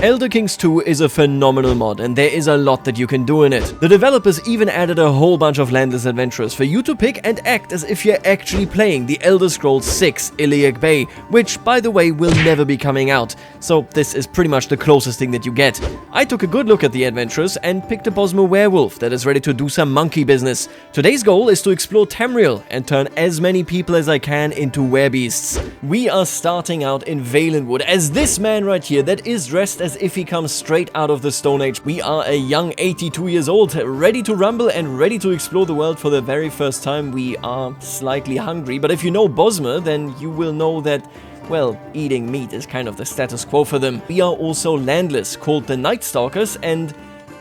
Elder Kings 2 is a phenomenal mod, and there is a lot that you can do in it. The developers even added a whole bunch of landless adventurers for you to pick and act as if you're actually playing the Elder Scrolls 6 Iliac Bay, which, by the way, will never be coming out, so this is pretty much the closest thing that you get. I took a good look at the adventurers and picked a Bosmer werewolf that is ready to do some monkey business. Today's goal is to explore Tamriel and turn as many people as I can into werebeasts. We are starting out in Valenwood as this man right here that is dressed as if he comes straight out of the Stone Age. We are a young 82 years old, ready to rumble and ready to explore the world for the very first time. We are slightly hungry, but if you know Bosmer, then you will know that, well, eating meat is kind of the status quo for them. We are also landless, called the Night Stalkers, and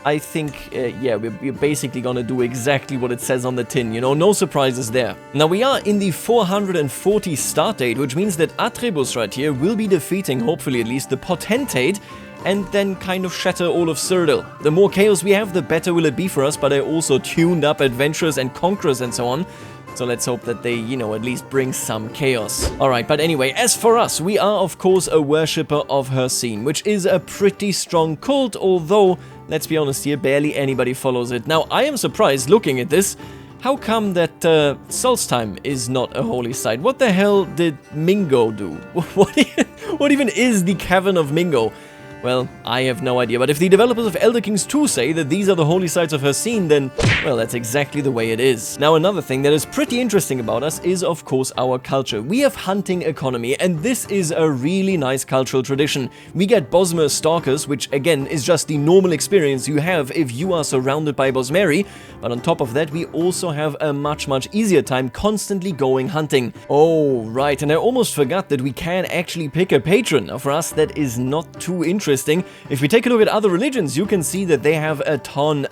I think, yeah, we're basically gonna do exactly what it says on the tin, you know, no surprises there. Now, we are in the 440 start date, which means that Atrebus right here will be defeating, hopefully at least, the Potentate, and then kind of shatter all of Cyrodiil. The more chaos we have, the better will it be for us, but I also tuned up adventurers and conquerors and so on. So let's hope that they, you know, at least bring some chaos. Alright, but anyway, as for us, we are of course a worshipper of Hircine, which is a pretty strong cult, although, let's be honest here, barely anybody follows it. Now, I am surprised looking at this. How come that Solstheim is not a holy site? What the hell did Mingo do? What even is the Cavern of Mingo? Well, I have no idea, but if the developers of Elder Kings 2 say that these are the holy sites of Hircine, then, well, that's exactly the way it is. Now, another thing that is pretty interesting about us is, of course, our culture. We have hunting economy, and this is a really nice cultural tradition. We get Bosmer Stalkers, which, again, is just the normal experience you have if you are surrounded by Bosmeri, but on top of that, we also have a much easier time constantly going hunting. Oh, right, and I almost forgot that we can actually pick a patron. Now, for us, that is not too interesting. If we take a look at other religions, you can see that they have a ton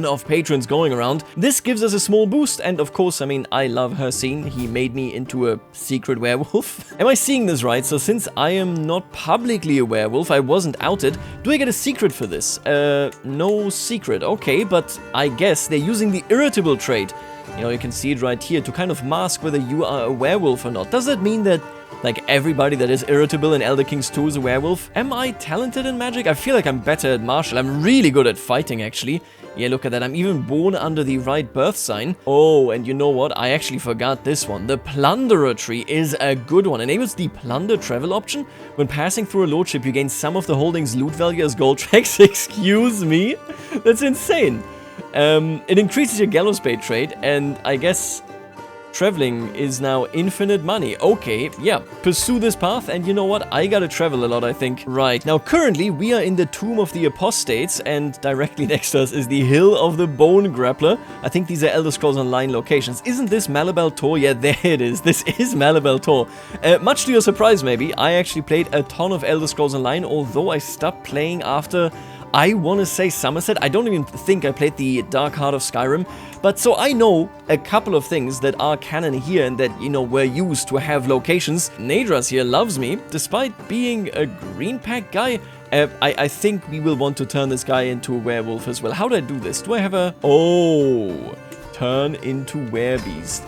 of patrons going around. This gives us a small boost, and of course, I mean, I love Hircine. He made me into a secret werewolf. Am I seeing this right? So since I am not publicly a werewolf, I wasn't outed, do I get a secret for this? No secret. Okay, but I guess they're using the irritable trait. You know, you can see it right here to kind of mask whether you are a werewolf or not. Does that mean that like everybody that is irritable in Elder Kings 2 is a werewolf? Am I talented in magic? I feel like I'm better at martial. I'm really good at fighting, actually. Yeah, look at that. I'm even born under the right birth sign. Oh, and you know what? I actually forgot this one. The Plunderer tree is a good one. Enables the plunder travel option. When passing through a lordship, you gain some of the holding's loot value as gold tracks. Excuse me? That's insane. It increases your gallows bait trade, and I guess traveling is now infinite money. Okay, yeah, pursue this path, and you know what? I gotta travel a lot, I think. Right, now currently we are in the Tomb of the Apostates, and directly next to us is the Hill of the Bone Grappler. I think these are Elder Scrolls Online locations. Isn't this Malabel Tor? Yeah, there it is. This is Malabel Tor. Much to your surprise, maybe, I actually played a ton of Elder Scrolls Online, although I stopped playing after, I want to say, Somerset. I don't even think I played the Dark Heart of Skyrim. But so I know a couple of things that are canon here and that, you know, were used to have locations. Nadras here loves me, despite being a green pack guy. I think we will want to turn this guy into a werewolf as well. How do I do this? Do I have a... Oh, turn into werebeast.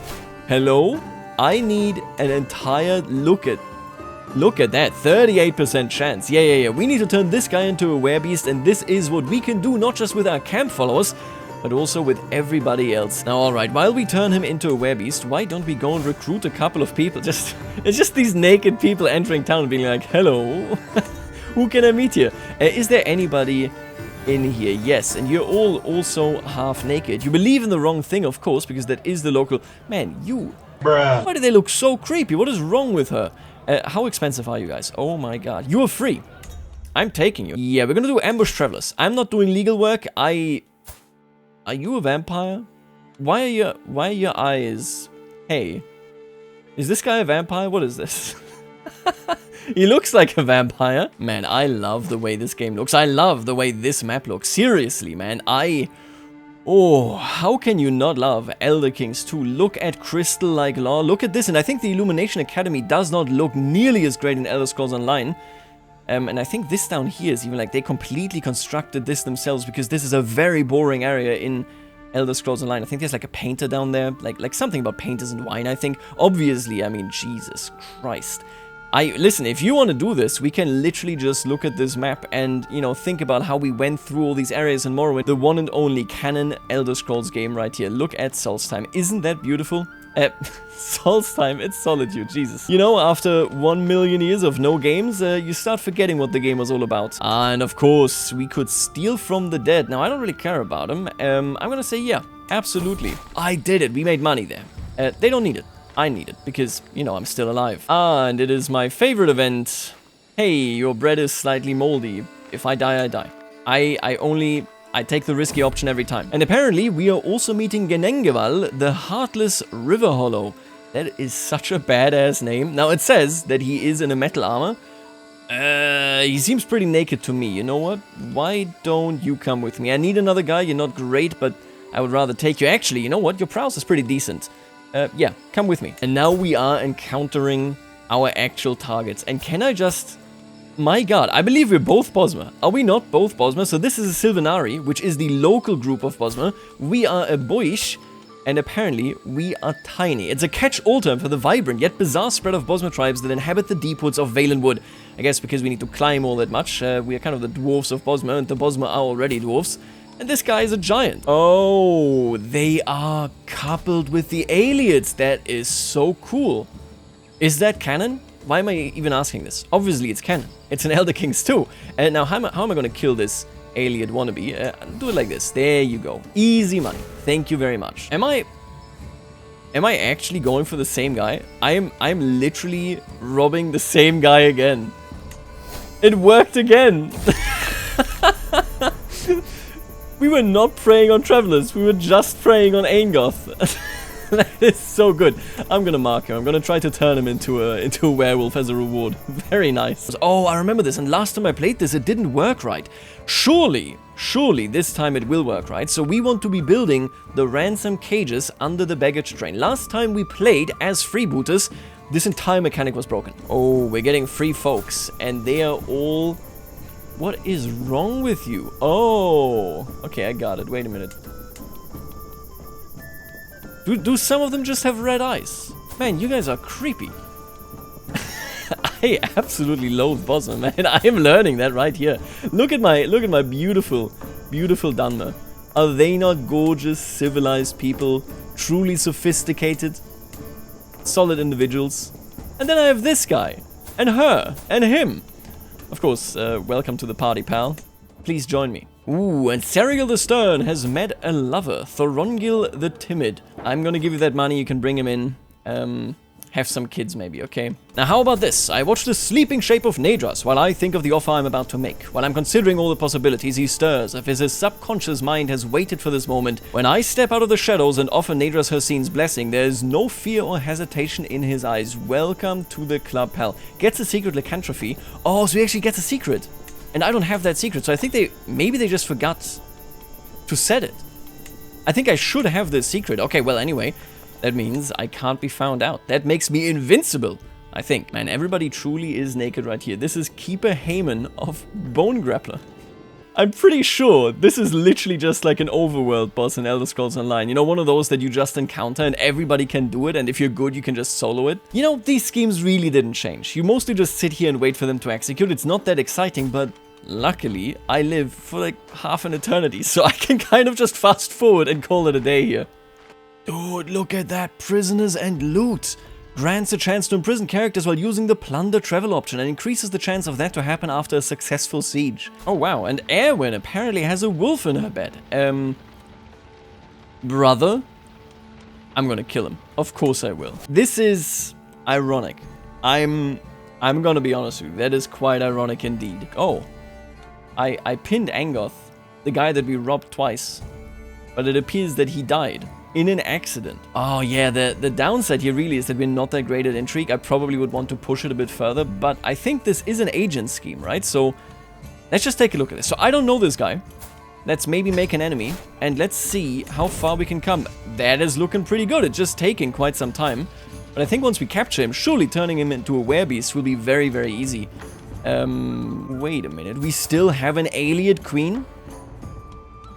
Hello? I need an entire... Look at that, 38% chance. Yeah. We need to turn this guy into a werebeast, and this is what we can do, not just with our camp followers, but also with everybody else. Now, alright, while we turn him into a werebeast, why don't we go and recruit a couple of people? It's just these naked people entering town and being like, hello, who can I meet here? Is there anybody in here? Yes, and you're all also half naked. You believe in the wrong thing, of course, because that is the local... Man, you... Bruh. Why do they look so creepy? What is wrong with her? How expensive are you guys? Oh my god. You are free. I'm taking you. Yeah, we're gonna do ambush travelers. I'm not doing legal work. Are you a vampire? Why are your eyes... Hey. Is this guy a vampire? What is this? He looks like a vampire. Man, I love the way this game looks. I love the way this map looks. Seriously, man. Oh, how can you not love Elder Kings 2? Look at crystal-like law. Look at this. And I think the Illumination Academy does not look nearly as great in Elder Scrolls Online. And I think this down here is even like they completely constructed this themselves, because this is a very boring area in Elder Scrolls Online. I think there's like a painter down there, like something about painters and wine, I think. Obviously, I mean, Jesus Christ. Listen, if you want to do this, we can literally just look at this map and, you know, think about how we went through all these areas in Morrowind. The one and only canon Elder Scrolls game right here. Look at Solstheim. Isn't that beautiful? Solstheim, it's Solitude, Jesus. You know, after 1 million years of no games, you start forgetting what the game was all about. And of course, we could steal from the dead. Now, I don't really care about them. I'm gonna say, yeah, absolutely. I did it. We made money there. They don't need it. I need it, because, you know, I'm still alive. And it is my favorite event. Hey, your bread is slightly moldy. If I die, I die. I take the risky option every time. And apparently, we are also meeting Genengeval, the Heartless River Hollow. That is such a badass name. Now, it says that he is in a metal armor. He seems pretty naked to me. You know what? Why don't you come with me? I need another guy. You're not great, but I would rather take you. Actually, you know what? Your prowess is pretty decent. Yeah, come with me. And now we are encountering our actual targets. And can I just... My god, I believe we're both Bosmer. Are we not both Bosmer? So this is a Sylvanari, which is the local group of Bosmer. We are a Boish, and apparently we are tiny. It's a catch-all term for the vibrant yet bizarre spread of Bosmer tribes that inhabit the deep woods of Valenwood. I guess because we need to climb all that much. We are kind of the dwarfs of Bosmer, and the Bosmer are already dwarfs. And this guy is a giant. Oh, they are coupled with the Aelids. That is so cool. Is that canon? Why am I even asking this? Obviously, it's canon. It's an Elder Kings too. And now, how am I going to kill this Aelid wannabe? Do it like this. There you go. Easy money. Thank you very much. Am I actually going for the same guy? I'm literally robbing the same guy again. It worked again. We were not preying on travelers, we were just preying on Aingoth. That is so good. I'm gonna mark him. I'm gonna try to turn him into a werewolf as a reward. Very nice. Oh, I remember this, and last time I played this, it didn't work right. Surely this time it will work right. So we want to be building the ransom cages under the baggage train. Last time we played as freebooters, this entire mechanic was broken. Oh, we're getting free folks, and they are all... What is wrong with you? Oh, okay, I got it. Wait a minute. Do some of them just have red eyes? Man, you guys are creepy. I absolutely loathe Bosmer, man. I am learning that right here. Look at my beautiful, beautiful Dunmer. Are they not gorgeous, civilized people? Truly sophisticated, solid individuals? And then I have this guy, and her, and him. Of course, welcome to the party, pal. Please join me. Ooh, and Serial the Stern has met a lover, Thorongil the Timid. I'm gonna give you that money, you can bring him in. Have some kids maybe, okay? Now how about this? I watch the sleeping shape of Nadras while I think of the offer I'm about to make. While I'm considering all the possibilities, he stirs, as if his subconscious mind has waited for this moment. When I step out of the shadows and offer Nadras Hircine's blessing, there is no fear or hesitation in his eyes. Welcome to the club, pal. Gets a secret lycanthropy. Oh, so he actually gets a secret. And I don't have that secret, so I think maybe they just forgot to set it. I think I should have this secret. Okay, well, anyway, that means I can't be found out. That makes me invincible, I think. Man, everybody truly is naked right here. This is Keeper Haemon of Bone Grappler. I'm pretty sure this is literally just like an overworld boss in Elder Scrolls Online. You know, one of those that you just encounter and everybody can do it, and if you're good, you can just solo it. You know, these schemes really didn't change. You mostly just sit here and wait for them to execute. It's not that exciting, but luckily, I live for like half an eternity, so I can kind of just fast forward and call it a day here. Dude, look at that. Prisoners and loot. Grants a chance to imprison characters while using the plunder travel option and increases the chance of that to happen after a successful siege. Oh wow, and Erwin apparently has a wolf in her bed. Brother? I'm gonna kill him. Of course I will. This is ironic. I'm gonna be honest with you. That is quite ironic indeed. Oh. I pinned Angoth, the guy that we robbed twice. But it appears that he died in an accident. Oh yeah, the downside here really is that we're not that great at intrigue. I probably would want to push it a bit further, but I think this is an agent scheme, right? So let's just take a look at this. So I don't know this guy. Let's maybe make an enemy, and let's see how far we can come. That is looking pretty good. It's just taking quite some time. But I think once we capture him, surely turning him into a werebeast will be very, very easy. Wait a minute. We still have an Aeliad queen?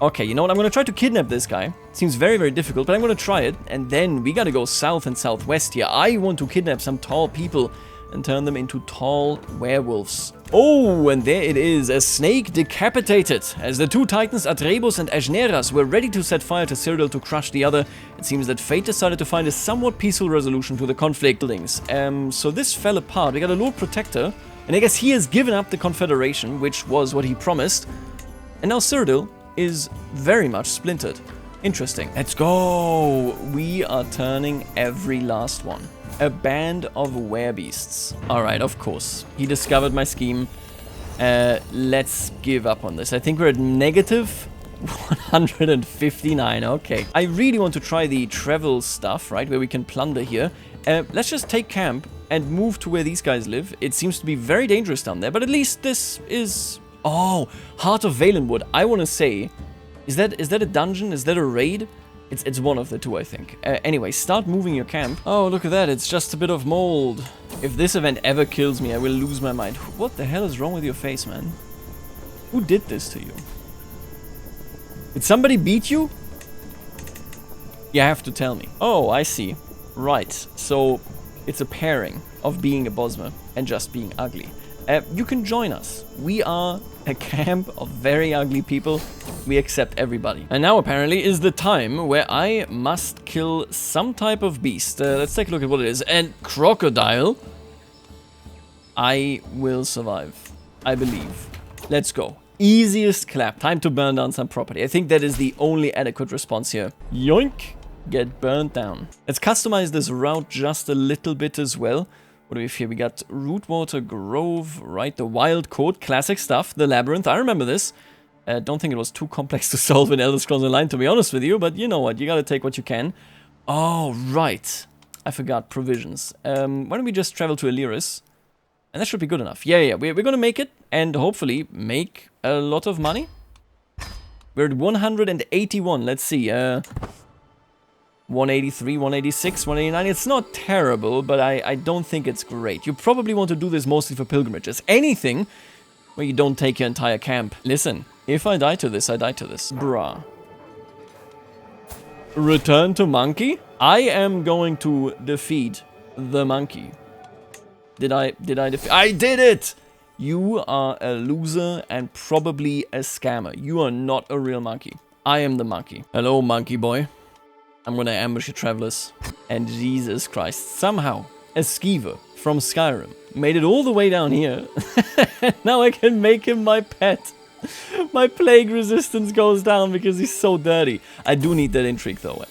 Okay, you know what? I'm gonna try to kidnap this guy. Seems very, very difficult, but I'm gonna try it. And then we gotta go south and southwest here. I want to kidnap some tall people and turn them into tall werewolves. Oh, and there it is, a snake decapitated. As the two titans Atrebus and Ashneras were ready to set fire to Cyrodiil to crush the other, it seems that fate decided to find a somewhat peaceful resolution to the conflict. So this fell apart. We got a Lord Protector, and I guess he has given up the Confederation, which was what he promised. And now Cyrodiil is very much splintered. Interesting. Let's go! We are turning every last one. A band of werebeasts. Alright, of course. He discovered my scheme. Let's give up on this. I think we're at negative 159. Okay. I really want to try the travel stuff, right? Where we can plunder here. Let's just take camp and move to where these guys live. It seems to be very dangerous down there, but at least this is... Oh, Heart of Valenwood. I want to say... Is that a dungeon? Is that a raid? It's one of the two, I think. Anyway, start moving your camp. Oh, look at that. It's just a bit of mold. If this event ever kills me, I will lose my mind. What the hell is wrong with your face, man? Who did this to you? Did somebody beat you? You have to tell me. Oh, I see. Right. So, it's a pairing of being a Bosmer and just being ugly. You can join us. We are a camp of very ugly people. We accept everybody. And now apparently is the time where I must kill some type of beast. Let's take a look at what it is. And crocodile. I will survive. I believe. Let's go. Easiest clap. Time to burn down some property. I think that is the only adequate response here. Yoink. Get burnt down. Let's customize this route just a little bit as well. What do we have here? We got Rootwater Grove, right? The Wild Court, classic stuff. The Labyrinth, I remember this. Don't think it was too complex to solve in Elder Scrolls Online, to be honest with you, but you know what, you gotta take what you can. Oh, right. I forgot, provisions. Why don't we just travel to Illyris? And that should be good enough. Yeah, we're gonna make it, and hopefully make a lot of money. We're at 181, let's see, 183, 186, 189. It's not terrible, but I don't think it's great. You probably want to do this mostly for pilgrimages. Anything where you don't take your entire camp. Listen, if I die to this, I die to this. Bruh. Return to monkey? I am going to defeat the monkey. Did I defeat? I did it! You are a loser and probably a scammer. You are not a real monkey. I am the monkey. Hello, monkey boy. I'm gonna ambush your travelers. And Jesus Christ, somehow, a skeever from Skyrim made it all the way down here. Now I can make him my pet. My plague resistance goes down because he's so dirty. I do need that intrigue though.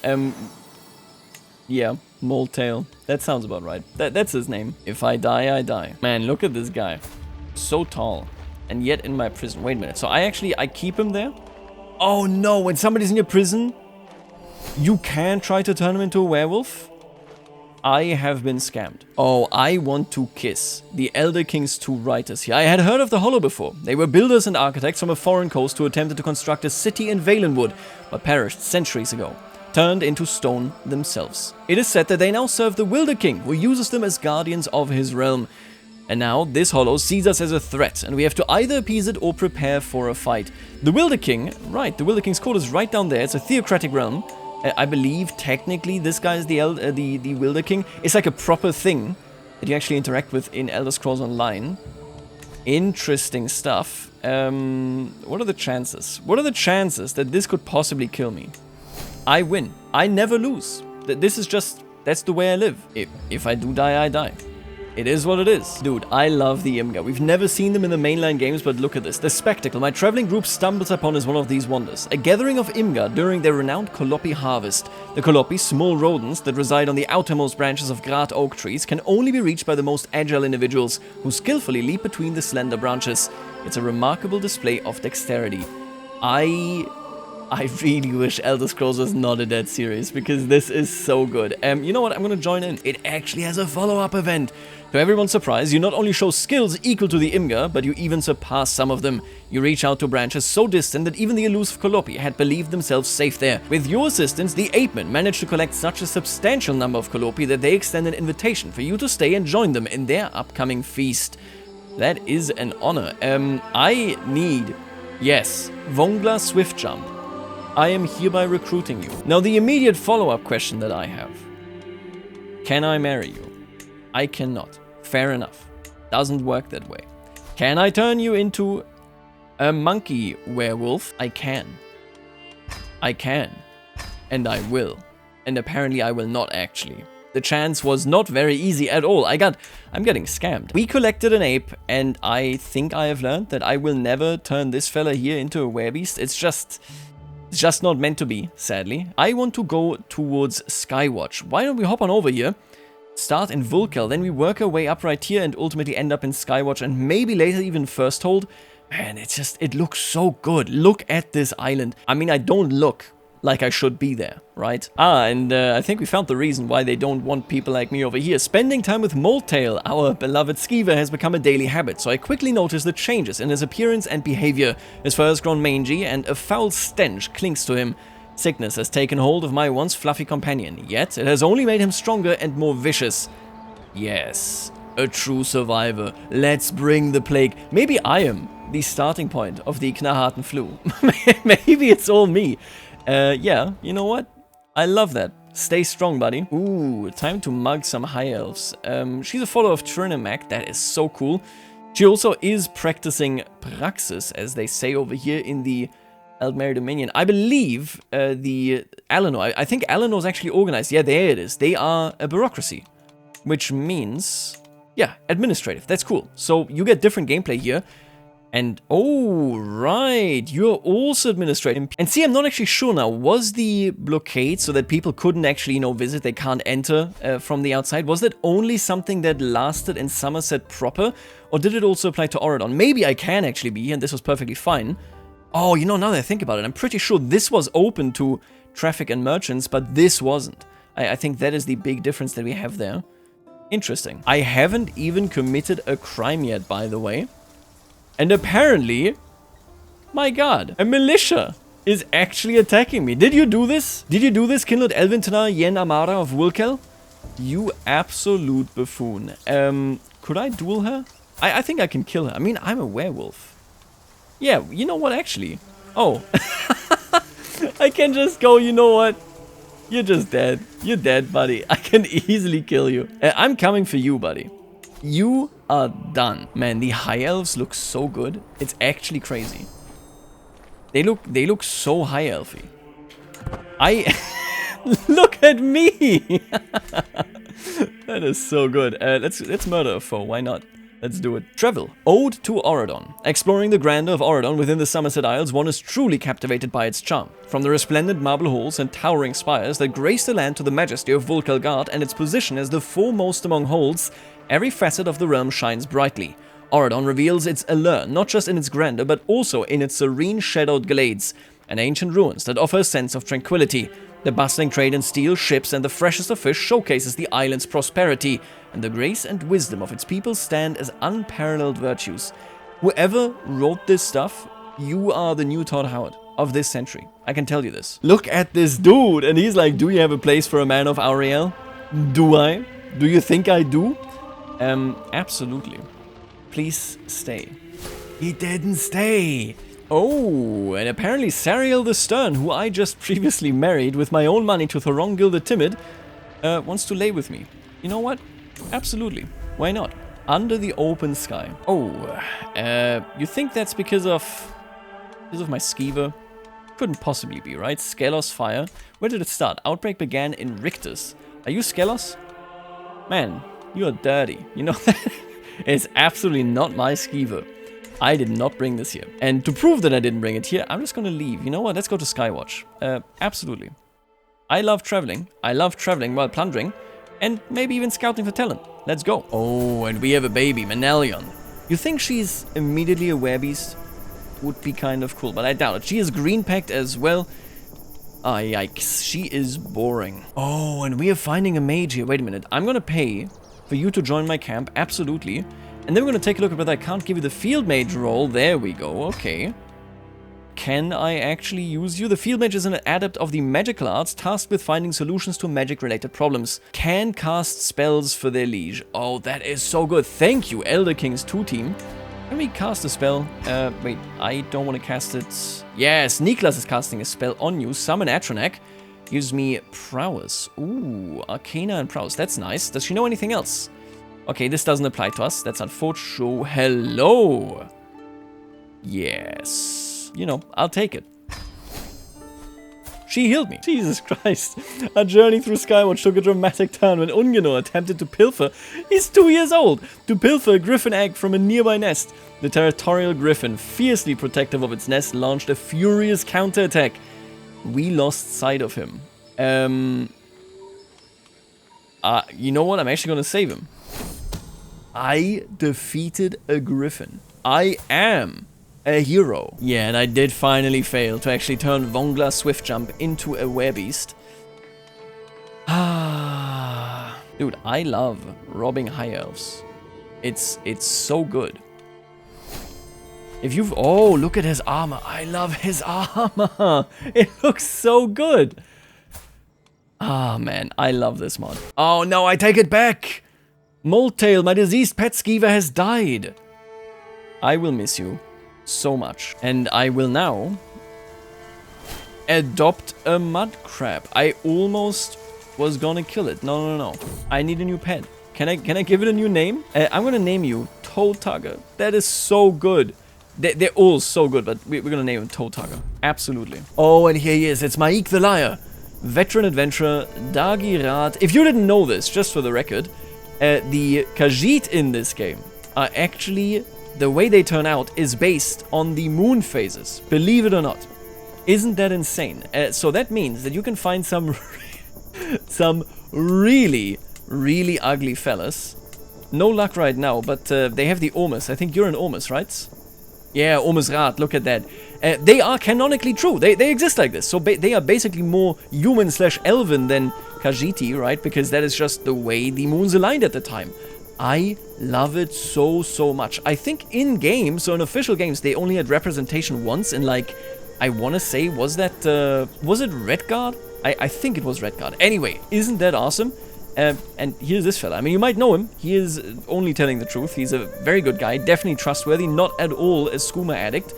Yeah, Moletail. That sounds about right. That's his name. If I die, I die. Man, look at this guy. So tall. And yet in my prison. Wait a minute. So I keep him there? Oh no, when somebody's in your prison... You can try to turn him into a werewolf? I have been scammed. Oh, I want to kiss the Elder King's two writers here. I had heard of the Hollow before. They were builders and architects from a foreign coast who attempted to construct a city in Valenwood, but perished centuries ago, turned into stone themselves. It is said that they now serve the Wilder King, who uses them as guardians of his realm. And now, this Hollow sees us as a threat, and we have to either appease it or prepare for a fight. The Wilder King, right, the Wilder King's court is right down there. It's a theocratic realm. I believe, technically, this guy is the Wilder King. It's like a proper thing that you actually interact with in Elder Scrolls Online. Interesting stuff. What are the chances? What are the chances that this could possibly kill me? I win. I never lose. This is just... That's the way I live. If I do die, I die. It is what it is. Dude, I love the Imga. We've never seen them in the mainline games, but look at this. The spectacle my traveling group stumbles upon is one of these wonders. A gathering of Imga during their renowned Colopi harvest. The Colopi, small rodents that reside on the outermost branches of Grat oak trees, can only be reached by the most agile individuals, who skillfully leap between the slender branches. It's a remarkable display of dexterity. I really wish Elder Scrolls was not a dead series, because this is so good. You know what? I'm gonna join in. It actually has a follow-up event. To everyone's surprise, you not only show skills equal to the Imga, but you even surpass some of them. You reach out to branches so distant that even the elusive Colopi had believed themselves safe there. With your assistance, the Apemen managed to collect such a substantial number of Colopi that they extend an invitation for you to stay and join them in their upcoming feast. That is an honor. I need... Yes, Vongla Swift Jump. I am hereby recruiting you. Now, the immediate follow-up question that I have. Can I marry you? I cannot. Fair enough. Doesn't work that way. Can I turn you into a monkey werewolf? I can. I can. And I will. And apparently I will not actually. The chance was not very easy at all. I'm getting scammed. We collected an ape, and I think I have learned that I will never turn this fella here into a werebeast. It's just not meant to be, sadly. I want to go towards Skywatch. Why don't we hop on over here? Start in Vulkel, then we work our way up right here and ultimately end up in Skywatch and maybe later even Firsthold. Man, it looks so good. Look at this island. I mean, I don't look like I should be there, right? And I think we found the reason why they don't want people like me over here. Spending time with Moltail, our beloved skeever, has become a daily habit, so I quickly noticed the changes in his appearance and behavior. His fur has grown mangy, and a foul stench clings to him. Sickness has taken hold of my once fluffy companion, yet it has only made him stronger and more vicious. Yes, a true survivor. Let's bring the plague. Maybe I am the starting point of the Knaharten flu. Maybe it's all me. Yeah, you know what? I love that. Stay strong, buddy. Ooh, time to mug some high elves. She's a follower of Trinimac. That is so cool. She also is practicing praxis, as they say over here in the Eldmeri Dominion. I believe the Alanor, I think Alanor is actually organized. Yeah, there it is. They are a bureaucracy, which means, yeah, administrative. That's cool. So you get different gameplay here. And, oh, right, you're also administrating. And see, I'm not actually sure now. Was the blockade so that people couldn't actually, you know, visit, they can't enter from the outside? Was that only something that lasted in Somerset proper? Or did it also apply to Oradon? Maybe I can actually be here, and this was perfectly fine. Oh, you know, now that I think about it, I'm pretty sure this was open to traffic and merchants, but this wasn't. I think that is the big difference that we have there. Interesting. I haven't even committed a crime yet, by the way. And apparently, my god, a militia is actually attacking me. Did you do this? Did you do this, Kinled Elvintanar Yen Amara of Vulkel? You absolute buffoon. Could I duel her? I think I can kill her. I mean, I'm a werewolf. Yeah, you know what, actually? Oh. I can just go, you know what? You're just dead. You're dead, buddy. I can easily kill you. I'm coming for you, buddy. You are done. Man, the high elves look so good. It's actually crazy. They look so high elfy. Look at me. That is so good. Let's murder a foe. Why not? Let's do it. Travel. Ode to Oradon. Exploring the grandeur of Oradon within the Somerset Isles, one is truly captivated by its charm. From the resplendent marble halls and towering spires that grace the land to the majesty of Vulkelgard and its position as the foremost among holds, every facet of the realm shines brightly. Oradon reveals its allure not just in its grandeur, but also in its serene shadowed glades and ancient ruins that offer a sense of tranquility. The bustling trade in steel, ships, and the freshest of fish showcases the island's prosperity, and the grace and wisdom of its people stand as unparalleled virtues. Whoever wrote this stuff, you are the new Todd Howard of this century. I can tell you this. Look at this dude, and he's like, do you have a place for a man of Ariel? Do I? Do you think I do? Absolutely. Please stay. He didn't stay. Oh, and apparently Sariel the Stern, who I just previously married with my own money to Thorongil the Timid, wants to lay with me. You know what? Absolutely. Why not? Under the open sky. Oh, you think that's because of my skeever? Couldn't possibly be, right? Skelos fire. Where did it start? Outbreak began in Rictus. Are you Skelos? Man, you are dirty. You know that? It's absolutely not my skeever. I did not bring this here. And to prove that I didn't bring it here, I'm just gonna leave. You know what? Let's go to Skywatch. Absolutely. I love traveling. I love traveling while plundering. And maybe even scouting for talent. Let's go. Oh, and we have a baby, Manalion. You think she's immediately a werebeast? Would be kind of cool, but I doubt it. She is green-packed as well. Ah, yikes. She is boring. Oh, and we are finding a mage here. Wait a minute. I'm gonna pay for you to join my camp. Absolutely. And then we're going to take a look at whether I can't give you the field mage role. There we go, okay. Can I actually use you? The field mage is an adept of the magical arts tasked with finding solutions to magic-related problems. Can cast spells for their liege. Oh, that is so good. Thank you, Elder Kings 2 team. Can we cast a spell? Wait, I don't want to cast it. Yes, Niklas is casting a spell on you. Summon Atronak. Gives me prowess. Ooh, arcana and prowess. That's nice. Does she know anything else? Okay, this doesn't apply to us. That's unfortunate. Hello. Yes. You know, I'll take it. She healed me. Jesus Christ. Our journey through Skyward took a dramatic turn when Ungenor attempted to pilfer. He's 2 years old. To pilfer a griffin egg from a nearby nest. The territorial griffin, fiercely protective of its nest, launched a furious counterattack. We lost sight of him. You know what? I'm actually going to save him. I defeated a griffin. I am a hero. Yeah, and I did finally fail to actually turn Vongla Swiftjump into a werebeast. Dude, I love robbing high elves. It's so good. If you've... Oh, look at his armor. I love his armor. It looks so good. Ah, man, I love this mod. Oh, no, I take it back. Moltail, my diseased pet skeever, has died. I will miss you so much. And I will now adopt a mud crab. I almost was gonna kill it. No. I need a new pet. Can I give it a new name? I'm gonna name you Toe Tugger. That is so good. They're all so good, but we're gonna name him Toe Tugger. Absolutely. Oh, and here he is. It's Maik the Liar. Veteran adventurer, Dagi Rat. If you didn't know this, just for the record, the Khajiit in this game are actually, the way they turn out is based on the moon phases, believe it or not. Isn't that insane? So that means that you can find some really, really ugly fellas. No luck right now, but they have the Ormus. I think you're an Ormus, right? Yeah, Ormus Rat, look at that. They are canonically true. They exist like this. So they are basically more human/elven than Khajiiti, right? Because that is just the way the moons aligned at the time. I love it so much. I think in games, so in official games, they only had representation once in, like, I want to say, was it Redguard? I think it was Redguard. Anyway, isn't that awesome? And here's this fella. I mean, you might know him. He is only telling the truth. He's a very good guy, definitely trustworthy, not at all a skooma addict.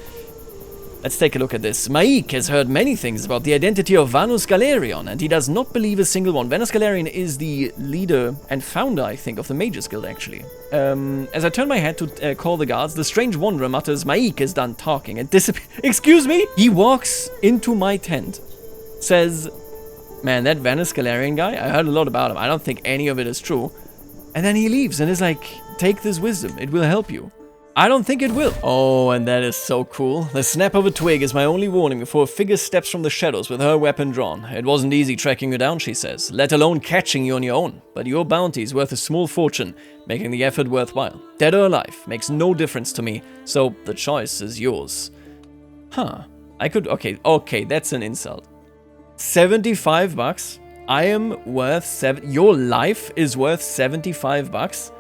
Let's take a look at this. Maik has heard many things about the identity of Vanus Galerion, and he does not believe a single one. Vanus Galerion is the leader and founder, I think, of the Mages Guild, actually. As I turn my head to call the guards, the strange wanderer mutters, Maik is done talking and disappears. Excuse me? He walks into my tent, says, man, that Vanus Galerion guy, I heard a lot about him. I don't think any of it is true. And then he leaves and is like, take this wisdom. It will help you. I don't think it will. Oh, and that is so cool. The snap of a twig is my only warning before a figure steps from the shadows with her weapon drawn. It wasn't easy tracking you down, she says, let alone catching you on your own. But your bounty is worth a small fortune, making the effort worthwhile. Dead or alive makes no difference to me, so the choice is yours. Huh. I could... Okay, that's an insult. 75 bucks? I am worth your life is worth 75 bucks?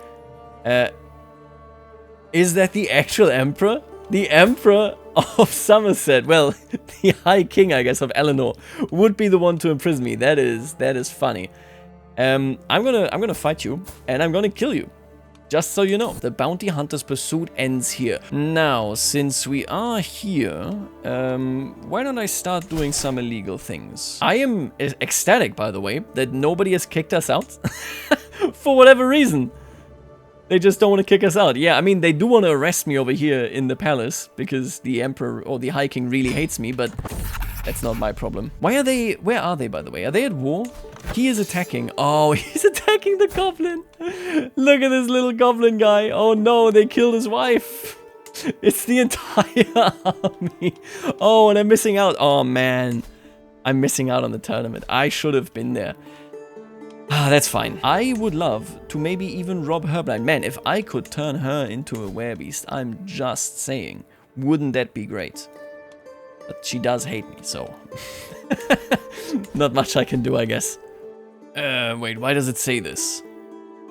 Is that the actual Emperor? The Emperor of Somerset. Well, the High King, I guess, of Eleanor would be the one to imprison me. That is funny. I'm gonna fight you, and I'm gonna kill you. Just so you know. The bounty hunter's pursuit ends here. Now, since we are here, why don't I start doing some illegal things? I am ecstatic, by the way, that nobody has kicked us out. For whatever reason. They just don't want to kick us out. Yeah, I mean, they do want to arrest me over here in the palace because the Emperor or the High King really hates me, but that's not my problem. Where are they, by the way? Are they at war? He is attacking. Oh, he's attacking the goblin. Look at this little goblin guy. Oh no, they killed his wife. It's the entire army. Oh, and I'm missing out. Oh man, I'm missing out on the tournament. I should have been there. Ah, that's fine. I would love to maybe even rob her blind. Man, if I could turn her into a werebeast, I'm just saying. Wouldn't that be great? But she does hate me, so... not much I can do, I guess. Wait, why does it say this?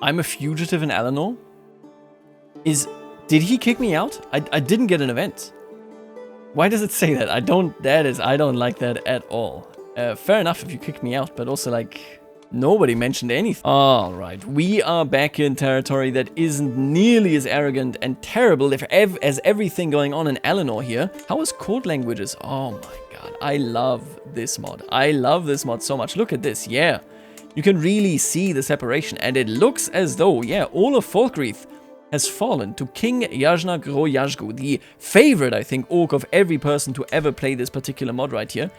I'm a fugitive in Eleanor? Did he kick me out? I didn't get an event. Why does it say that? I don't like that at all. Fair enough if you kick me out, but also like... Nobody mentioned anything. Alright, we are back in territory that isn't nearly as arrogant and terrible as everything going on in Eleanor here. How is court languages? Oh my god, I love this mod. I love this mod so much. Look at this, yeah. you can really see the separation. And it looks as though, yeah, all of Falkreath has fallen to King Yajna Groyajgu, the favorite, I think, orc of every person to ever play this particular mod right here.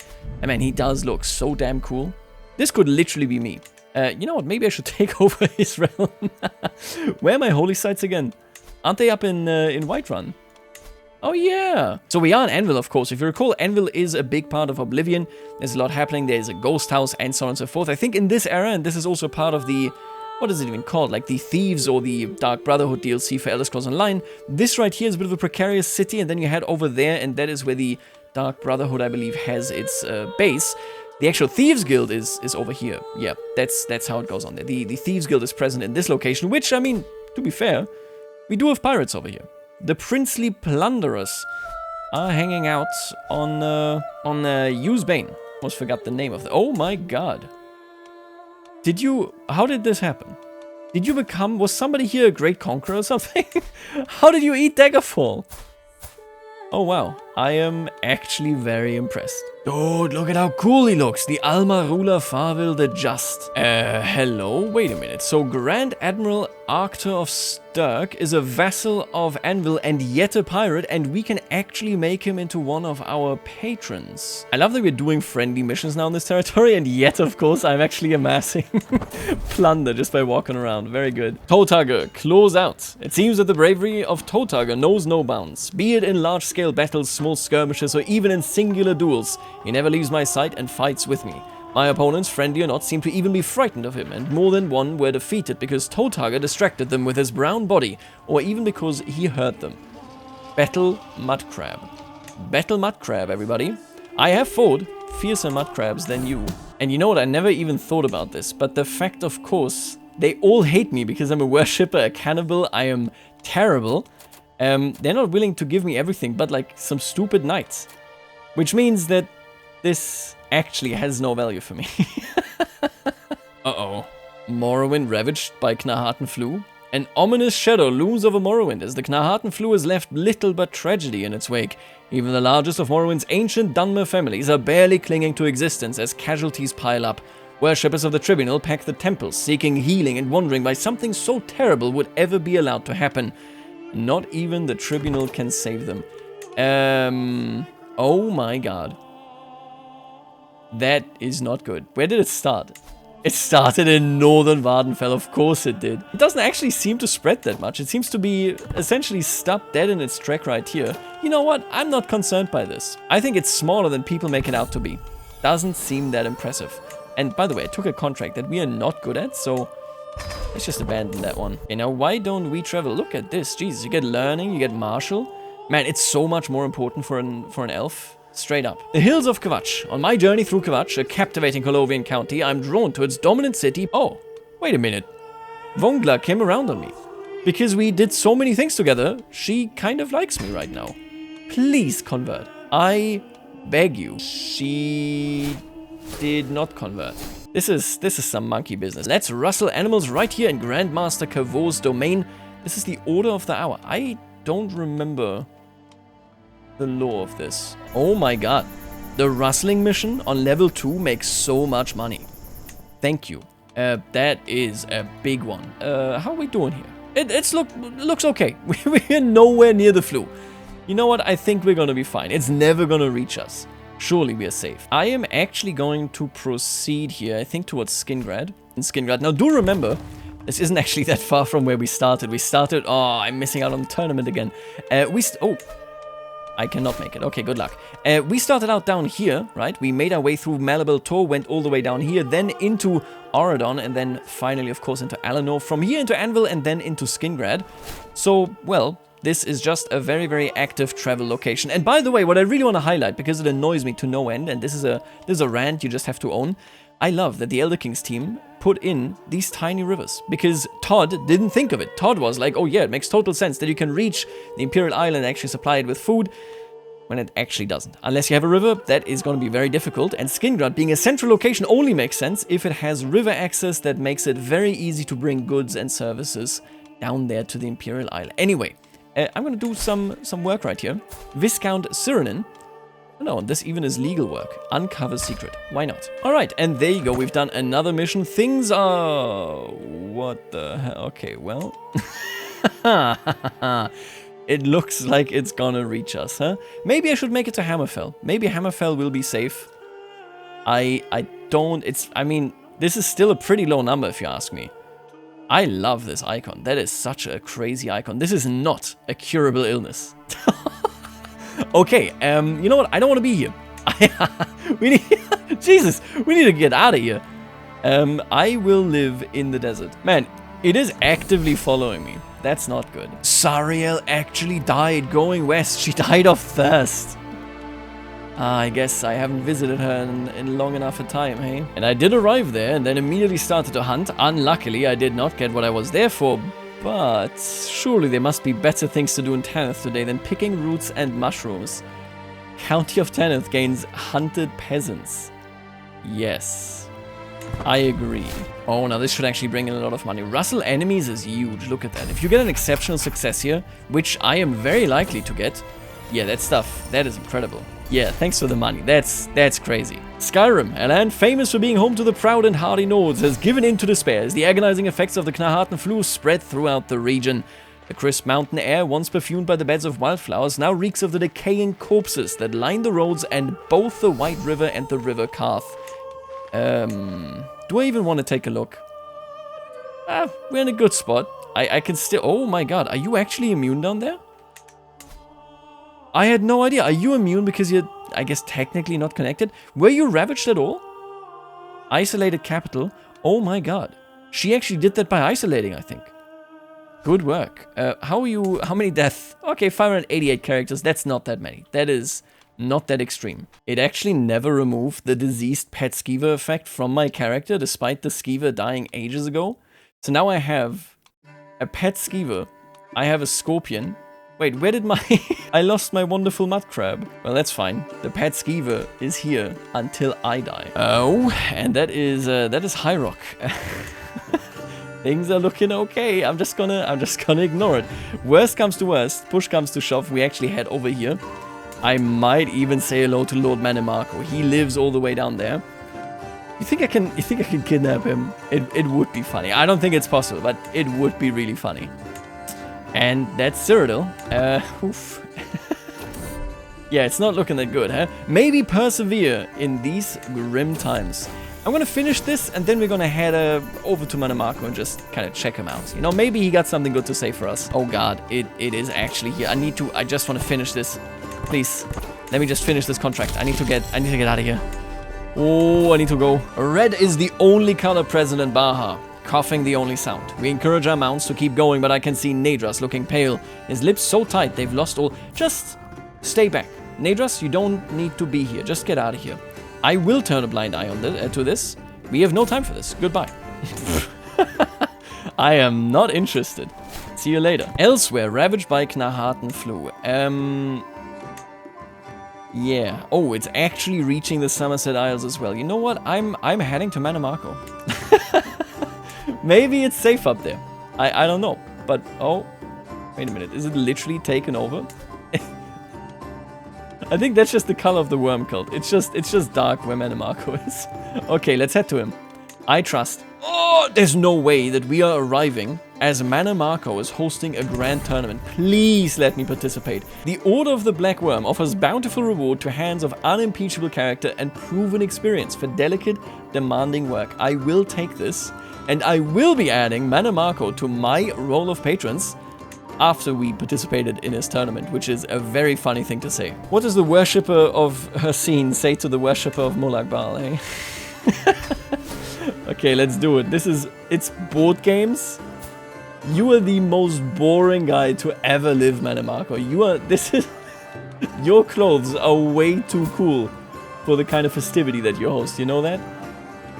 I mean, he does look so damn cool. This could literally be me. You know what, maybe I should take over his realm. Where are my holy sites again? Aren't they up in Whiterun? Oh yeah! So we are in Anvil, of course. If you recall, Anvil is a big part of Oblivion. There's a lot happening. There's a ghost house and so on and so forth. I think in this era, and this is also part of the... What is it even called? Like the Thieves or the Dark Brotherhood DLC for Elder Scrolls Online. This right here is a bit of a precarious city, and then you head over there, and that is where the Dark Brotherhood, I believe, has its base. The actual Thieves Guild is over here. Yeah, that's how it goes on there. The Thieves Guild is present in this location, which, I mean, to be fair, we do have pirates over here. The princely plunderers are hanging out on Usbane. Almost forgot the name of the... Oh my god. Did you... How did this happen? Did you become... Was somebody here a great conqueror or something? How did you eat Daggerfall? Oh wow. I am actually very impressed. Dude, look at how cool he looks. The Alma ruler Farvil the Just. Hello? Wait a minute. So Grand Admiral Arctor of Sturk is a vassal of Anvil and yet a pirate, and we can actually make him into one of our patrons. I love that we're doing friendly missions now in this territory, and yet, of course, I'm actually amassing plunder just by walking around. Very good. Totager, close out. It seems that the bravery of Totager knows no bounds. Be it in large-scale battles, small skirmishes, or even in singular duels, he never leaves my sight and fights with me. My opponents, friendly or not, seem to even be frightened of him, and more than one were defeated because Totager distracted them with his brown body, or even because he hurt them. Battle Mudcrab. Battle Mudcrab, everybody. I have fought fiercer mudcrabs than you. And you know what, I never even thought about this, but the fact, of course, they all hate me because I'm a worshipper, a cannibal, I am terrible. They're not willing to give me everything but like some stupid knights. Which means that this actually has no value for me. Uh-oh. Morrowind ravaged by Knahaten Flu? An ominous shadow looms over Morrowind as the Knahaten Flu has left little but tragedy in its wake. Even the largest of Morrowind's ancient Dunmer families are barely clinging to existence as casualties pile up. Worshippers of the Tribunal pack the temples, seeking healing and wondering why something so terrible would ever be allowed to happen. Not even the Tribunal can save them. Oh my god. That is not good. Where did it start? It started in Northern Vardenfell, of course it did. It doesn't actually seem to spread that much. It seems to be essentially stopped dead in its track right here. You know what? I'm not concerned by this. I think it's smaller than people make it out to be. Doesn't seem that impressive. And by the way, I took a contract that we are not good at, so let's just abandon that one. Okay, now why don't we travel? Look at this. Jesus, you get learning, you get martial. Man, it's so much more important for an elf. Straight up. The Hills of Kvatch. On my journey through Kvatch, a captivating Colovian county, I'm drawn to its dominant city. Oh, wait a minute. Vongla came around on me. Because we did so many things together, she kind of likes me right now. Please convert. I beg you. She did not convert. This is some monkey business. Let's rustle animals right here in Grandmaster Kavor's domain. This is the Order of the Hour. I don't remember the lore of this. Oh my god. The rustling mission on level 2 makes so much money. Thank you. That is a big one. How are we doing here? It looks okay. We're nowhere near the flu. You know what? I think we're gonna be fine. It's never gonna reach us. Surely we are safe. I am actually going to proceed here, I think, towards Skingrad. In Skingrad. Now, do remember, this isn't actually that far from where we started. We started... Oh, I'm missing out on the tournament again. Oh, I cannot make it. Okay, good luck. We started out down here, right? We made our way through Malabel Tor, went all the way down here, then into Auradon, and then finally, of course, into Alanor. From here into Anvil, and then into Skingrad. So, well... This is just a very, very active travel location. And by the way, what I really want to highlight, because it annoys me to no end, and this is a rant you just have to own, I love that the Elder Kings team put in these tiny rivers. Because Todd didn't think of it. Todd was like, oh yeah, it makes total sense that you can reach the Imperial Isle and actually supply it with food, when it actually doesn't. Unless you have a river, that is going to be very difficult. And Skingrad, being a central location, only makes sense if it has river access that makes it very easy to bring goods and services down there to the Imperial Isle. Anyway. I'm going to do some work right here. Viscount Cyrenin No, this even is legal work. Uncover secret. Why not? Alright, and there you go. We've done another mission. Things are... What the hell? Okay, well... It looks like it's gonna reach us, huh? Maybe I should make it to Hammerfell. Maybe Hammerfell will be safe. I mean, this is still a pretty low number if you ask me. I love this icon. That is such a crazy icon. This is not a curable illness. Okay, you know what? I don't want to be here. We need... Jesus, we need to get out of here. I will live in the desert. Man, it is actively following me. That's not good. Sariel actually died going west. She died of thirst. I guess I haven't visited her in long enough a time, hey? And I did arrive there and then immediately started to hunt. Unluckily, I did not get what I was there for, but surely there must be better things to do in Tanith today than picking roots and mushrooms. County of Tanith gains hunted peasants. Yes, I agree. Oh, now this should actually bring in a lot of money. Rustle enemies is huge. Look at that. If you get an exceptional success here, which I am very likely to get, yeah, that stuff, that is incredible. Yeah, thanks for the money. That's crazy. Skyrim, a land famous for being home to the proud and hardy Nords, has given in to despair as the agonizing effects of the Khajiit flu spread throughout the region. The crisp mountain air, once perfumed by the beds of wildflowers, now reeks of the decaying corpses that line the roads and both the White River and the River Karth. Do I even want to take a look? We're in a good spot. I can still... Oh my god, are you actually immune down there? I had no idea. Are you immune because you're, I guess, technically not connected? Were you ravaged at all? Isolated capital. Oh my god. She actually did that by isolating, I think. Good work. How many deaths? Okay, 588 characters. That's not that many. That is not that extreme. It actually never removed the diseased pet skeever effect from my character, despite the skeever dying ages ago. So now I have a pet skeever. I have a scorpion. Wait, where did my... I lost my wonderful mud crab. Well, that's fine. The pet skeever is here until I die. Oh, and that is High Rock. Things are looking okay. I'm just gonna ignore it. Worst comes to worst, push comes to shove, we actually head over here. I might even say hello to Lord Manimarco. He lives all the way down there. You think I can kidnap him? It would be funny. I don't think it's possible, but it would be really funny. And that's Cyrodiil. Oof. Yeah, it's not looking that good, huh? Maybe persevere in these grim times. I'm gonna finish this, and then we're gonna head over to Manimarco and just kind of check him out. You know, maybe he got something good to say for us. Oh god, it is actually here. I just want to finish this. Please, let me just finish this contract. I need to get out of here. Oh, I need to go. Red is the only color present in Baja. Coughing the only sound. We encourage our mounts to keep going, but I can see Nadras looking pale. His lips so tight they've lost all... Just stay back. Nadras, you don't need to be here. Just get out of here. I will turn a blind eye on to this. We have no time for this. Goodbye. I am not interested. See you later. Elsewhere, ravaged by Khajiit flu. Yeah. Oh, it's actually reaching the Somerset Isles as well. You know what? I'm heading to Manimarco. Maybe it's safe up there. I don't know. But, oh, wait a minute. Is it literally taken over? I think that's just the color of the worm cult. It's just dark where Manimarco is. Okay, let's head to him. I trust. Oh, there's no way that we are arriving as Manimarco is hosting a grand tournament. Please let me participate. The Order of the Black Worm offers bountiful reward to hands of unimpeachable character and proven experience for delicate, demanding work. I will take this. And I will be adding Manimarco to my roll of patrons after we participated in his tournament, which is a very funny thing to say. What does the worshipper of her scene say to the worshipper of Molagbal, eh? Okay, let's do it. It's board games. You are the most boring guy to ever live, Manimarco. Your clothes are way too cool for the kind of festivity that you host, you know that?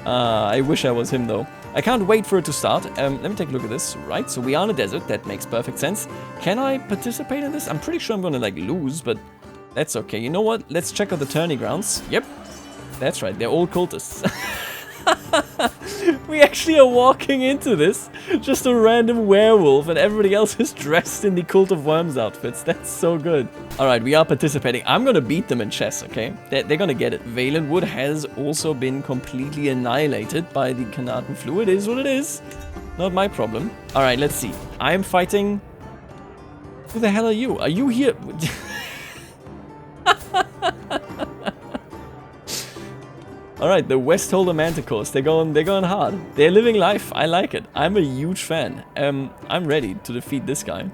I wish I was him though. I can't wait for it to start. Let me take a look at this. Right, so we are in a desert. That makes perfect sense. Can I participate in this? I'm pretty sure I'm gonna like lose, but that's okay. You know what? Let's check out the tourney grounds. Yep, that's right. They're all cultists. We actually are walking into this, just a random werewolf, and everybody else is dressed in the Cult of Worms outfits. That's so good. Alright, we are participating. I'm gonna beat them in chess, okay? They're gonna get it. Valenwood has also been completely annihilated by the Khajiit flu. It is what it is. Not my problem. Alright, let's see. I'm fighting... Who the hell are you? Are you here? Alright, the Westholder Manticores, they're going hard. They're living life. I like it. I'm a huge fan. I'm ready to defeat this guy.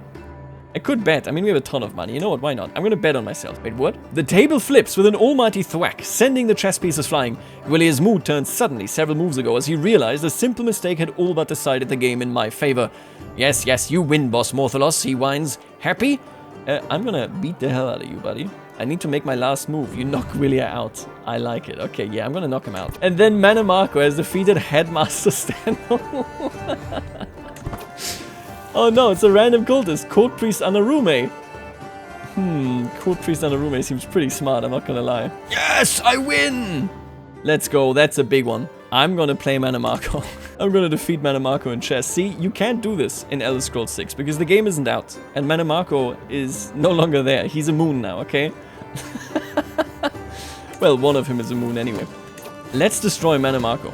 I could bet. I mean, we have a ton of money. You know what? Why not? I'm gonna bet on myself. Wait, what? The table flips with an almighty thwack, sending the chess pieces flying. Willier's mood turned suddenly several moves ago as he realized a simple mistake had all but decided the game in my favor. Yes, yes, you win, Boss Morthalos, he whines. Happy? I'm gonna beat the hell out of you, buddy. I need to make my last move. You knock Willier out. I like it. Okay, yeah, I'm gonna knock him out. And then Manamarco has defeated Headmaster Stanley. Oh no, it's a random cultist. Court Priest Anarume. Court Priest Anarume seems pretty smart, I'm not gonna lie. Yes, I win! Let's go, that's a big one. I'm gonna play Manamarco. I'm gonna defeat Manamarco in chess. See, you can't do this in Elder Scrolls 6 because the game isn't out. And Manamarco is no longer there. He's a moon now, okay? Well, one of him is a moon anyway. Let's destroy Manamarco.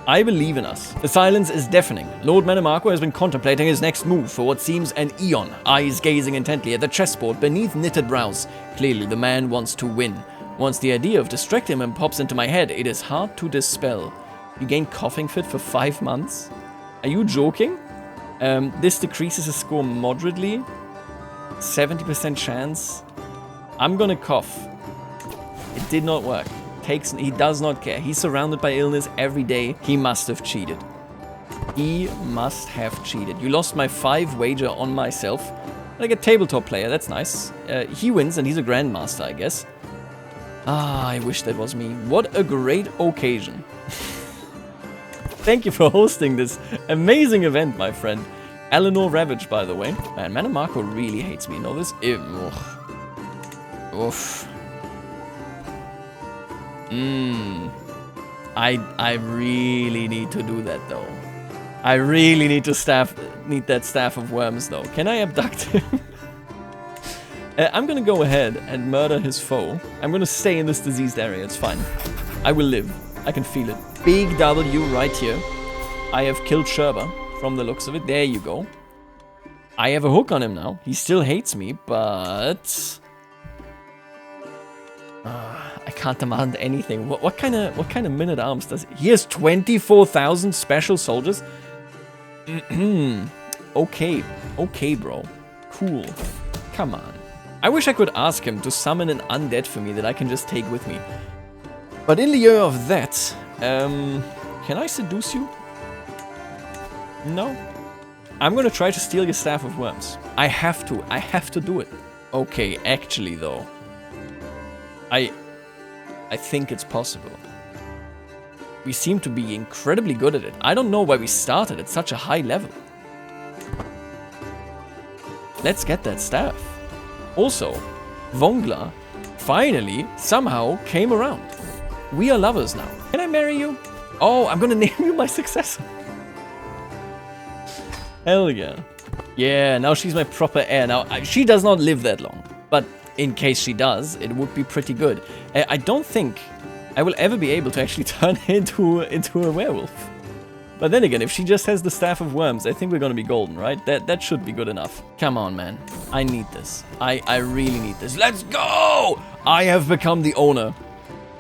I believe in us. The silence is deafening. Lord Manamarco has been contemplating his next move for what seems an eon, eyes gazing intently at the chessboard beneath knitted brows. Clearly, the man wants to win. Once the idea of distracting him pops into my head, it is hard to dispel. You gain coughing fit for 5 months? Are you joking? This decreases his score moderately. 70% chance. I'm gonna cough. It did not work. He does not care. He's surrounded by illness every day. He must have cheated. He must have cheated. You lost my 5 wager on myself. Like a tabletop player, that's nice. He wins and he's a grandmaster, I guess. Ah, I wish that was me. What a great occasion. Thank you for hosting this amazing event, my friend. Eleanor Ravage, by the way. Man, Manamarco really hates me. You know this? Oof. I really need to do that though. I really need that staff of worms though. Can I abduct him? I'm gonna go ahead and murder his foe. I'm gonna stay in this diseased area, it's fine. I will live. I can feel it. Big W right here. I have killed Sherba from the looks of it. There you go. I have a hook on him now. He still hates me, but I can't demand anything. What kind of men at arms does he has 24,000 special soldiers? Okay, bro. Cool. Come on. I wish I could ask him to summon an undead for me that I can just take with me. But in lieu of that, can I seduce you? No. I'm gonna try to steal your Staff of Worms. I have to do it. Okay, actually though. I think it's possible. We seem to be incredibly good at it. I don't know why we started at such a high level. Let's get that staff. Also, Vongla finally somehow came around. We are lovers now. Can I marry you? Oh, I'm gonna name you my successor. Hell yeah. Yeah, now she's my proper heir. Now, she does not live that long. But in case she does, it would be pretty good. I don't think I will ever be able to actually turn her into a werewolf. But then again, if she just has the Staff of Worms, I think we're gonna be golden, right? That should be good enough. Come on, man. I need this. I really need this. Let's go! I have become the owner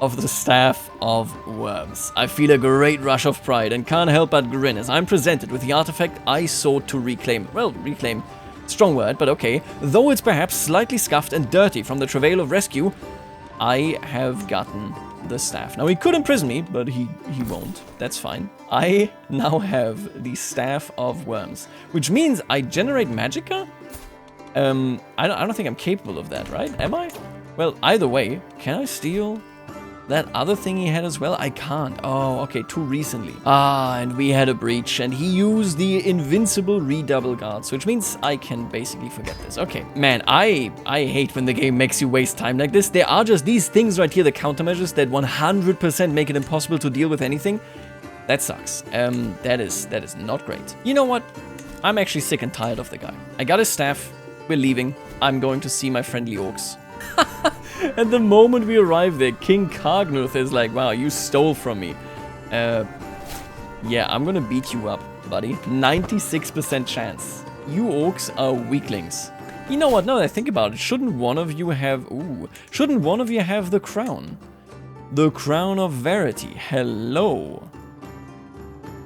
of the Staff of Worms. I feel a great rush of pride and can't help but grin as I'm presented with the artifact I sought to reclaim. Well, reclaim. Strong word, but okay. Though it's perhaps slightly scuffed and dirty from the travail of rescue, I have gotten the staff. Now, he could imprison me, but he won't. That's fine. I now have the Staff of Worms, which means I generate magicka? I don't think I'm capable of that, right? Am I? Well, either way, can I steal that other thing he had as well? I can't. Oh, okay, too recently. And we had a breach, and he used the invincible redouble guards, which means I can basically forget this. Okay, man, I hate when the game makes you waste time like this. There are just these things right here, the countermeasures that 100% make it impossible to deal with anything. That sucks. That is not great. You know what? I'm actually sick and tired of the guy. I got his staff. We're leaving. I'm going to see my friendly orcs. At the moment we arrive there, King Kargnuth is like, wow, you stole from me. Yeah, I'm gonna beat you up, buddy. 96% chance. You orcs are weaklings. You know what, now that I think about it, shouldn't one of you have the crown? The crown of verity. Hello.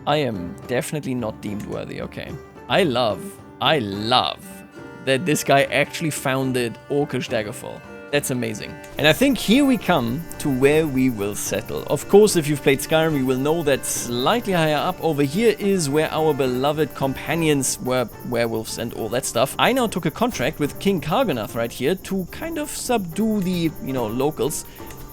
I am definitely not deemed worthy, okay. I love that this guy actually founded Orcish Daggerfall. That's amazing. And I think here we come to where we will settle. Of course, if you've played Skyrim, you will know that slightly higher up over here is where our beloved companions were, werewolves and all that stuff. I now took a contract with King Kargnuth right here to kind of subdue the, you know, locals.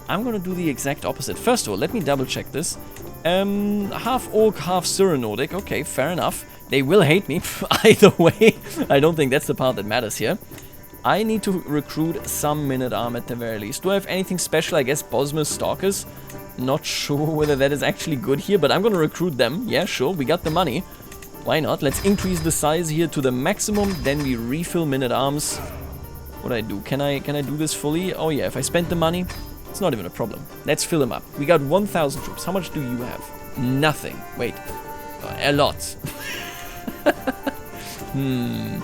I'm gonna do the exact opposite. First of all, let me double check this. Half Orc, half Syro-Nordic. Okay, fair enough. They will hate me either way. I don't think that's the part that matters here. I need to recruit some men-at-arms at the very least. Do I have anything special? I guess Bosmer Stalkers. Not sure whether that is actually good here, but I'm gonna recruit them. Yeah, sure, we got the money. Why not? Let's increase the size here to the maximum, then we refill men-at-arms. What do I do? Can I do this fully? Oh yeah, if I spend the money, it's not even a problem. Let's fill them up. We got 1,000 troops. How much do you have? Nothing. Wait. A lot.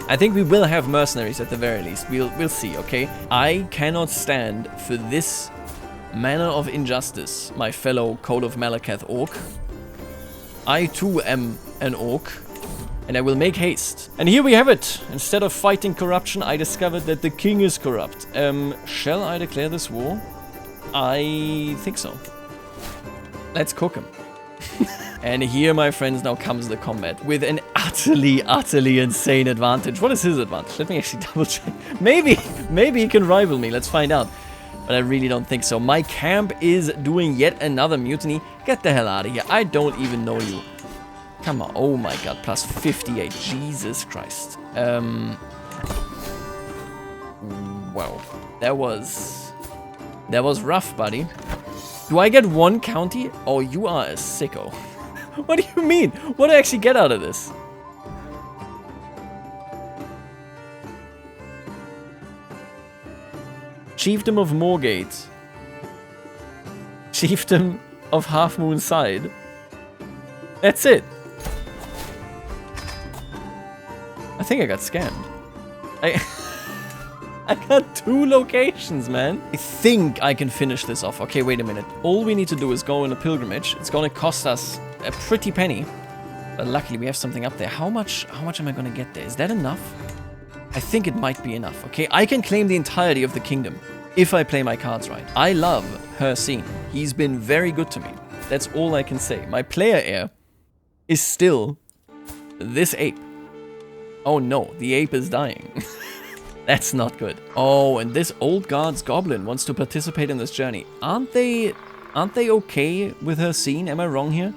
I think we will have mercenaries at the very least. We'll see, okay? I cannot stand for this manner of injustice, my fellow Code of Malakath orc. I too am an orc, and I will make haste. And here we have it. Instead of fighting corruption, I discovered that the king is corrupt. Shall I declare this war? I think so. Let's cook him. And here, my friends, now comes the combat with an utterly insane advantage. What is his advantage? Let me actually double check. Maybe he can rival me. Let's find out. But I really don't think so. My camp is doing yet another mutiny. Get the hell out of here. I don't even know you. Come on. Oh my god. Plus 58. Jesus Christ. Wow. That was rough, buddy. Do I get one county? Oh, you are a sicko. What do you mean? What do I actually get out of this? Chiefdom of Moorgate. Chiefdom of Half Moon Side. That's it. I think I got scammed. I got 2 locations, man. I think I can finish this off. Okay, wait a minute. All we need to do is go on a pilgrimage. It's gonna cost us a pretty penny. But luckily we have something up there. How much am I gonna get there? Is that enough? I think it might be enough, okay? I can claim the entirety of the kingdom if I play my cards right. I love Hercene. He's been very good to me. That's all I can say. My player heir is still this ape. Oh no, the ape is dying. That's not good. Oh, and this old guard's goblin wants to participate in this journey. Aren't they okay with Hercene? Am I wrong here?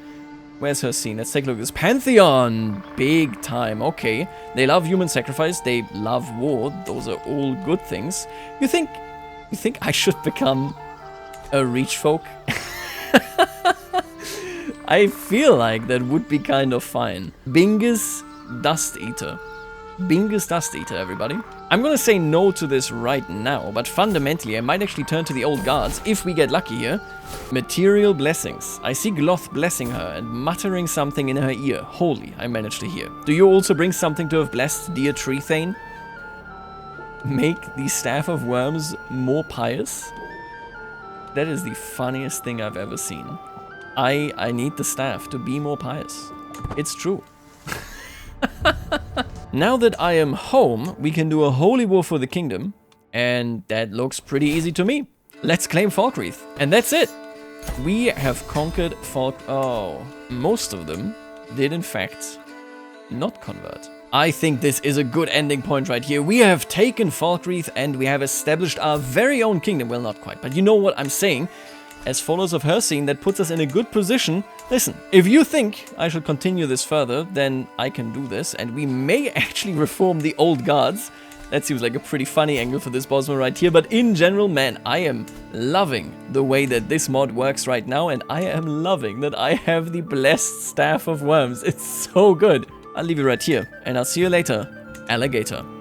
Where's Hercene? Let's take a look at this. Pantheon! Big time. Okay. They love human sacrifice. They love war. Those are all good things. You think I should become a reach folk? I feel like that would be kind of fine. Bingus Dust Eater. Bingus Dust Eater, everybody. I'm gonna say no to this right now, but fundamentally I might actually turn to the old guards if we get lucky here. Material blessings. I see Gloth blessing her and muttering something in her ear. Holy, I managed to hear. Do you also bring something to have blessed, dear Tree Thane? Make the Staff of Worms more pious? That is the funniest thing I've ever seen. I need the staff to be more pious. It's true. Now that I am home, we can do a holy war for the kingdom, and that looks pretty easy to me. Let's claim Falkreath, and that's it. We have conquered Oh, most of them did in fact not convert. I think this is a good ending point right here. We have taken Falkreath and we have established our very own kingdom. Well, not quite, but you know what I'm saying. As followers of Hercene, that puts us in a good position. Listen, if you think I should continue this further, then I can do this, and we may actually reform the old guards. That seems like a pretty funny angle for this Bosmer right here, but in general, man, I am loving the way that this mod works right now, and I am loving that I have the blessed Staff of Worms. It's so good. I'll leave it right here, and I'll see you later, alligator.